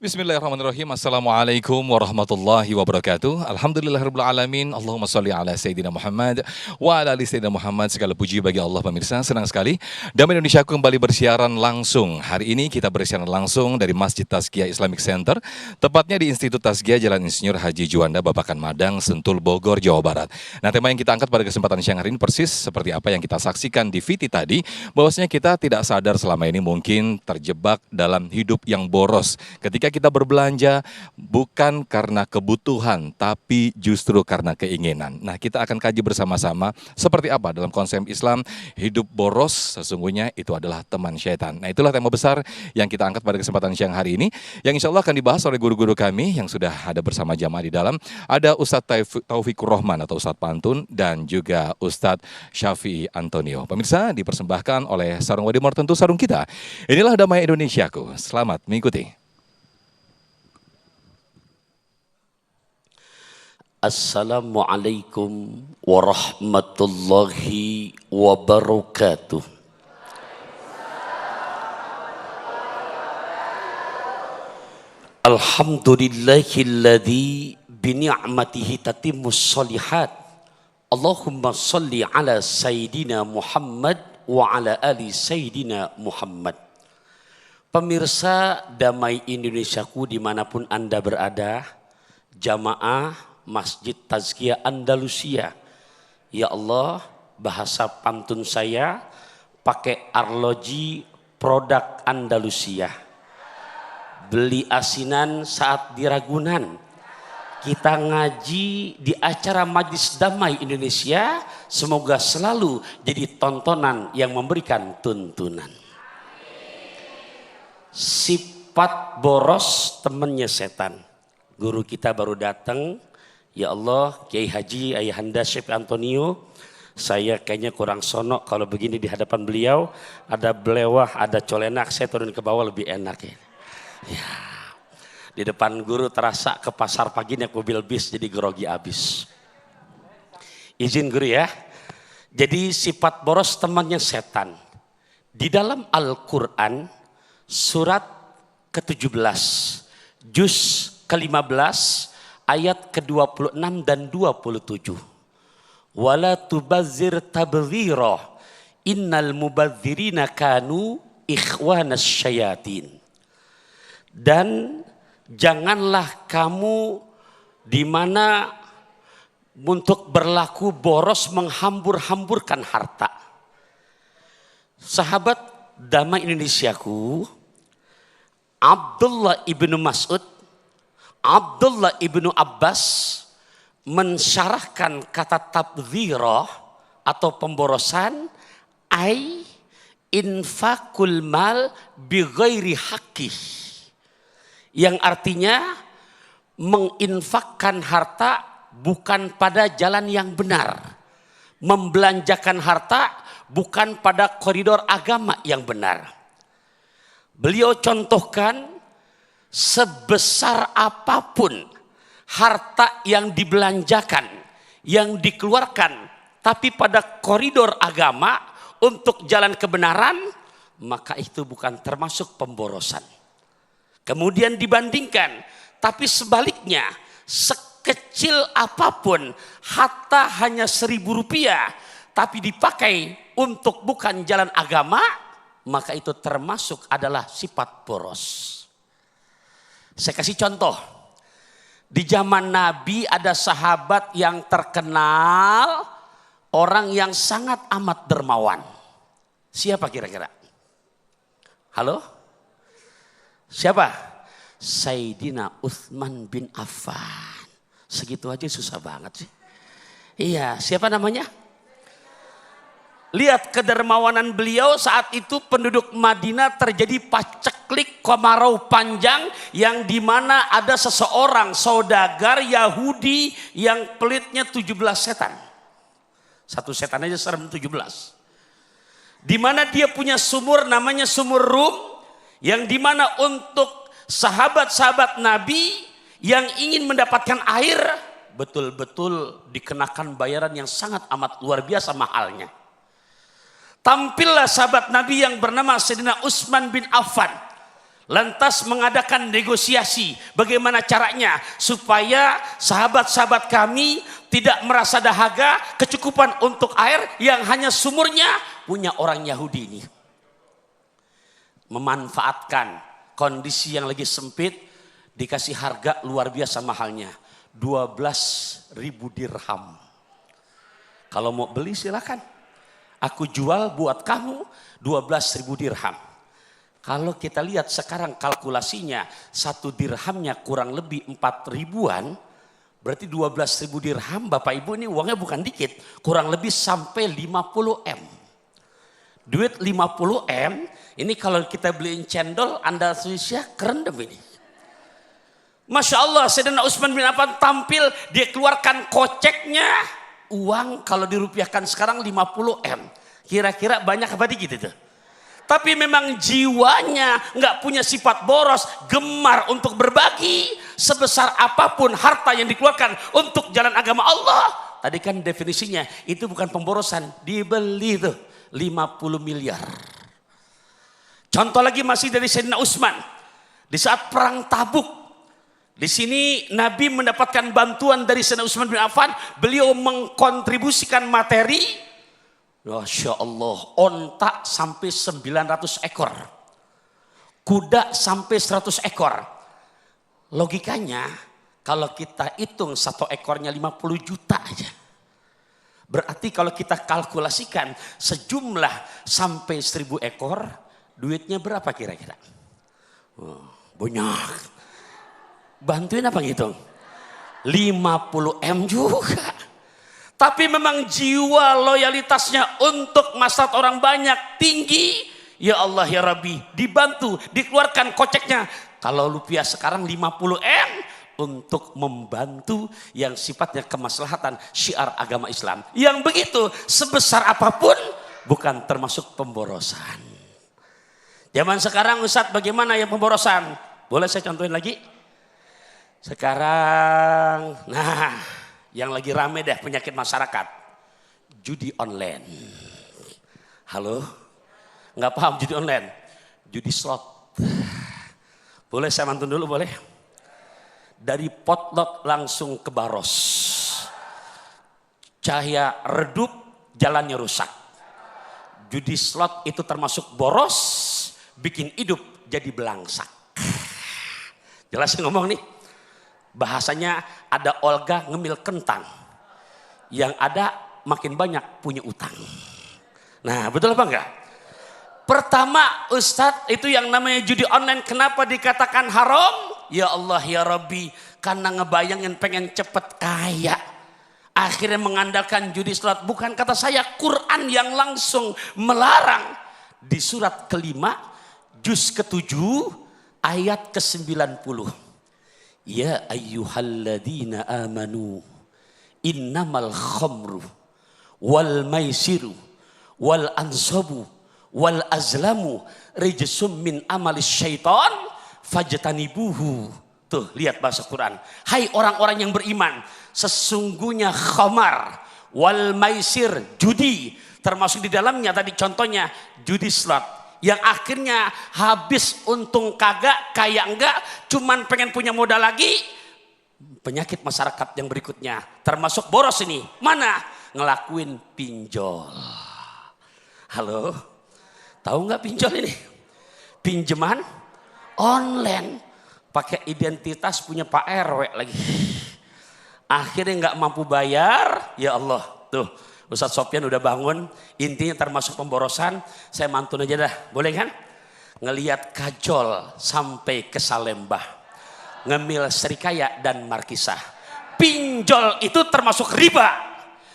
Bismillahirrahmanirrahim. Assalamualaikum warahmatullahi wabarakatuh. Alhamdulillahirabbil alamin. Allahumma shalli ala sayyidina Muhammad wa ala ali sayyidina Muhammad. Segala puji bagi Allah pemirsa. Senang sekali Damai Indonesia kembali bersiaran langsung. Hari ini kita bersiaran langsung dari Masjid Tazkiyah Islamic Center, tepatnya di Institut Tazkiyah Jalan Insinyur Haji Juanda Babakan Madang, Sentul, Bogor, Jawa Barat. Nah, tema yang kita angkat pada kesempatan siang hari ini persis seperti apa yang kita saksikan di VT tadi, bahwasanya kita tidak sadar selama ini mungkin terjebak dalam hidup yang boros. Ketika kita berbelanja bukan karena kebutuhan, tapi justru karena keinginan. Nah, kita akan kaji bersama-sama seperti apa dalam konsep Islam hidup boros sesungguhnya itu adalah teman syaitan. Nah, itulah tema besar yang kita angkat pada kesempatan siang hari ini, yang insya Allah akan dibahas oleh guru-guru kami yang sudah ada bersama jamaah di dalam. Ada Ustadz Taufikur Rahman atau Ustadz Pantun dan juga Ustadz Syafi'i Antonio. Pemirsa, dipersembahkan oleh Sarung Wadimor, tentu sarung kita. Inilah Damai Indonesiaku. Selamat mengikuti. Assalamualaikum warahmatullahi wabarakatuh. Alhamdulillahilladzi bini'matihi tatimmus shalihat. Allahumma salli ala sayyidina Muhammad wa ala ali sayyidina Muhammad. Pemirsa Damai Indonesiaku dimanapun Anda berada, jamaah Masjid Tazkiyah Andalusia. Ya Allah, bahasa pantun saya pakai arloji produk Andalusia. Beli asinan saat di Ragunan. Kita ngaji di acara Majlis Damai Indonesia. Semoga selalu jadi tontonan yang memberikan tuntunan. Sifat boros temannya setan. Guru kita baru datang. Ya Allah, Kiai Haji Ayahanda Syekh Antonio, saya kayaknya kurang sonok kalau begini di hadapan beliau. Ada belewah, ada colenak, saya turun ke bawah lebih enak ya. Ya. Di depan guru terasa ke pasar pagi naik mobil bis jadi grogi abis. Izin guru ya. Jadi sifat boros temannya setan. Di dalam Al-Quran surat ke-17, juz ke-15, ayat ke-26 dan 27. Wala tubazzir tabdzira innal mubadzirina kanu ikhwanas syayatin. Dan janganlah kamu di mana untuk berlaku boros menghambur-hamburkan harta. Sahabat Damai Indonesiaku, Abdullah ibnu Mas'ud, Abdullah ibnu Abbas mensyarahkan kata tabdzirah atau pemborosan, ai infakul mal bi ghairi haqqih, yang artinya menginfakkan harta bukan pada jalan yang benar, membelanjakan harta bukan pada koridor agama yang benar. Beliau contohkan, sebesar apapun harta yang dibelanjakan, yang dikeluarkan, tapi pada koridor agama untuk jalan kebenaran, maka itu bukan termasuk pemborosan. Kemudian dibandingkan, tapi sebaliknya, sekecil apapun harta hanya Rp1.000, tapi dipakai untuk bukan jalan agama, maka itu termasuk adalah sifat boros. Saya kasih contoh. Di zaman Nabi ada sahabat yang terkenal, orang yang sangat amat dermawan. Siapa kira-kira? Halo? Siapa? Sayyidina Utsman bin Affan. Segitu aja susah banget sih. Iya, siapa namanya? Lihat kedermawanan beliau. Saat itu penduduk Madinah terjadi paceklik kemarau panjang, yang dimana ada seseorang saudagar Yahudi yang pelitnya 17 setan. Satu setan aja serem 17. Dimana dia punya sumur namanya sumur Rum, yang dimana untuk sahabat-sahabat Nabi yang ingin mendapatkan air betul-betul dikenakan bayaran yang sangat amat luar biasa mahalnya. Tampillah sahabat Nabi yang bernama Sayyidina Utsman bin Affan. Lantas mengadakan negosiasi bagaimana caranya supaya sahabat-sahabat kami tidak merasa dahaga, kecukupan untuk air yang hanya sumurnya punya orang Yahudi ini. Memanfaatkan kondisi yang lagi sempit, dikasih harga luar biasa mahalnya, 12.000 dirham. Kalau mau beli silakan, aku jual buat kamu 12.000 dirham. Kalau kita lihat sekarang kalkulasinya, 1 dirhamnya kurang lebih 4 ribuan, berarti 12.000 dirham, Bapak Ibu ini uangnya bukan dikit, kurang lebih sampai 50 M. Duit 50 M, ini kalau kita beliin cendol, Anda Indonesia kerendam ini. Masya Allah, Sayyidina Utsman bin Affan tampil, dia keluarkan koceknya, uang kalau dirupiahkan sekarang 50 M. Kira-kira banyak apa dikit itu? Tapi memang jiwanya nggak punya sifat boros, gemar untuk berbagi sebesar apapun harta yang dikeluarkan untuk jalan agama Allah. Tadi kan definisinya itu bukan pemborosan, dibeli tuh 50 miliar. Contoh lagi masih dari Sayyidina Utsman di saat perang Tabuk. Di sini Nabi mendapatkan bantuan dari Sayyidina Utsman bin Affan, beliau mengkontribusikan materi. Masya Allah, onta sampai 900 ekor, kuda sampai 100 ekor. Logikanya kalau kita hitung 1 ekornya 50 juta aja. Berarti kalau kita kalkulasikan sejumlah sampai 1.000 ekor, duitnya berapa kira-kira? Oh, banyak. Bantuin apa ngitung? 50 M juga. Tapi memang jiwa loyalitasnya untuk maslahat orang banyak tinggi. Ya Allah ya Rabbi, dibantu, dikeluarkan koceknya. Kalau rupiah sekarang 50 M untuk membantu yang sifatnya kemaslahatan syiar agama Islam. Yang begitu sebesar apapun bukan termasuk pemborosan. Zaman sekarang Ustadz bagaimana yang pemborosan? Boleh saya contohin lagi? Sekarang, nah, yang lagi rame deh penyakit masyarakat, judi online. Halo, nggak paham judi online? Judi slot. Boleh saya mantun dulu boleh? Dari potlot langsung ke baros. Cahaya redup, jalannya rusak. Judi slot itu termasuk boros, bikin hidup jadi belangsak. Jelas ngomong nih? Bahasanya ada Olga ngemil kentang. Yang ada makin banyak punya utang. Nah betul apa enggak? Pertama Ustadz, itu yang namanya judi online kenapa dikatakan haram? Ya Allah ya Rabbi, karena ngebayangin pengen cepet kaya. Akhirnya mengandalkan judi slot. Bukan kata saya, Quran yang langsung melarang. Di surat kelima, juz ke-7, ayat ke-90. Ya ayyuhalladzina amanu innamal khamru wal maisiru wal ansabu wal azlamu rijsum min amalis syaitan fajtanibuhu. Tuh lihat bahasa Quran. Hai orang-orang yang beriman, sesungguhnya khamar wal maisir, judi, termasuk di dalamnya tadi contohnya judi slot, yang akhirnya habis untung kagak, kaya enggak, cuman pengen punya modal lagi. Penyakit masyarakat yang berikutnya termasuk boros ini. Mana? Ngelakuin pinjol. Halo, tahu nggak pinjol ini? Pinjaman online, pakai identitas punya Pak RW lagi. Akhirnya nggak mampu bayar, ya Allah. Tuh Ustadz Sofyan udah bangun, intinya termasuk pemborosan. Saya mantun aja dah, boleh kan? Ngelihat kajol sampai ke Salembah, ngemil Serikaya dan Markisah. Pinjol itu termasuk riba,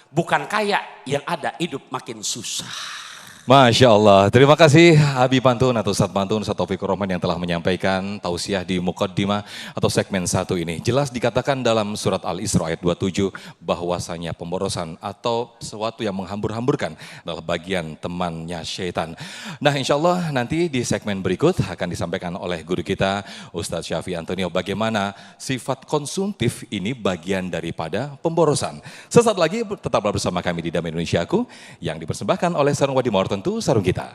bukan kaya, yang ada hidup makin susah. Masya Allah, terima kasih Habib Pantun atau Ustadz Pantun, Ustadz Taufikur Rahman yang telah menyampaikan tausiah di Muqaddimah atau segmen 1 ini. Jelas dikatakan dalam surat Al-Isra ayat 27 bahwasanya pemborosan atau sesuatu yang menghambur-hamburkan adalah bagian temannya syaitan. Nah insya Allah nanti di segmen berikut akan disampaikan oleh guru kita Ustadz Syafi Antonio bagaimana sifat konsumtif ini bagian daripada pemborosan. Sesaat lagi tetaplah bersama kami di Damai Indonesiaku yang dipersembahkan oleh Sarung Wadi Mawar tentu sarung kita.